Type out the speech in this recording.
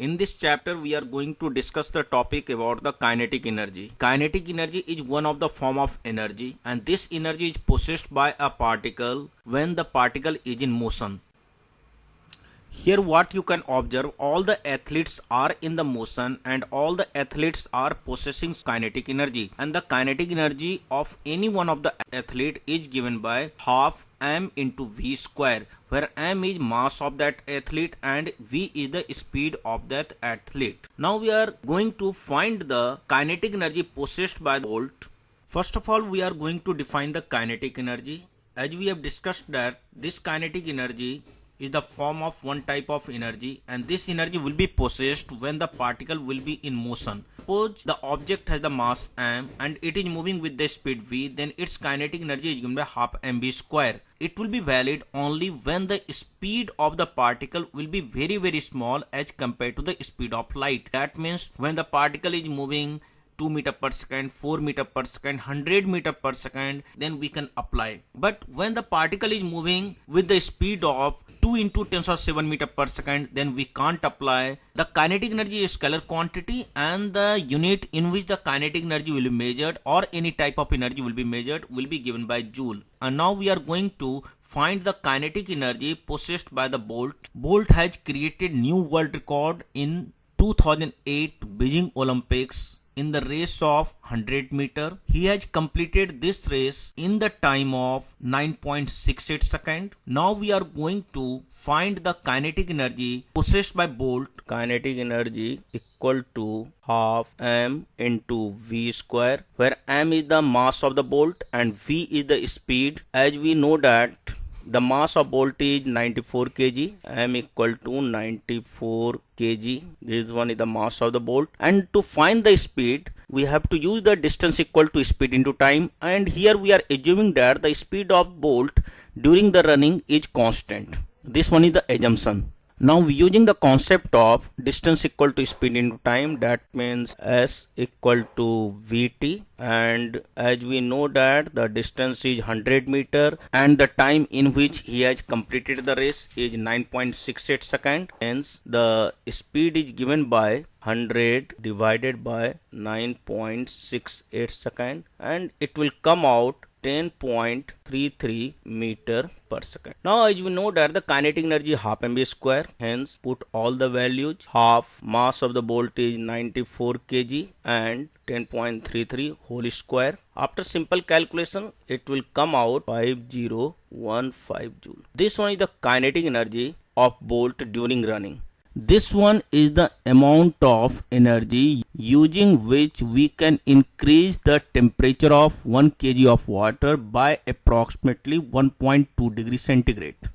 In this chapter, we are going to discuss the topic about the kinetic energy. Kinetic energy is one of the form of energy, and this energy is possessed by a particle when the particle is in motion. Here what you can observe, all the athletes are in the motion and all the athletes are possessing kinetic energy, and the kinetic energy of any one of the athlete is given by half m into v square, where m is mass of that athlete and v is the speed of that athlete. Now we are going to find the kinetic energy possessed by Bolt. First of all, we are going to define the kinetic energy. As we have discussed that this kinetic energy is the form of one type of energy, and this energy will be possessed when the particle will be in motion. Suppose the object has the mass m and it is moving with the speed v, then its kinetic energy is given by half mv square. It will be valid only when the speed of the particle will be very small as compared to the speed of light. That means when the particle is moving 2 meter per second, 4 meter per second, 100 meter per second, then we can apply. But when the particle is moving with the speed of 2 into 10⁷ meter per second, then we can't apply. The kinetic energy is scalar quantity, and the unit in which the kinetic energy will be measured or any type of energy will be measured will be given by joule. And now we are going to find the kinetic energy possessed by the Bolt. Bolt has created new world record in 2008 Beijing Olympics in the race of 100 meter. He has completed this race in the time of 9.68 seconds. Now we are going to find the kinetic energy possessed by Bolt. Kinetic energy equal to half m into v square, where m is the mass of the bolt and v is the speed. As we know that the mass of bolt is 94 kg, m equal to 94 kg. This one is the mass of the bolt, and to find the speed we have to use the distance equal to speed into time, and here we are assuming that the speed of bolt during the running is constant. This one is the assumption. Now using the concept of distance equal to speed into time, that means s equal to vt, and as we know that the distance is 100 meter and the time in which he has completed the race is 9.68 seconds, hence the speed is given by 100 divided by 9.68 seconds, and it will come out 10.33 meter per second. Now as we know that the kinetic energy half mv square, hence put all the values. Half mass of the bolt is 94 kg and 10.33 whole square. After simple calculation it will come out 5015 joule. This one is the kinetic energy of bolt during running. This one is the amount of energy using which we can increase the temperature of 1 kg of water by approximately 1.2 degrees centigrade.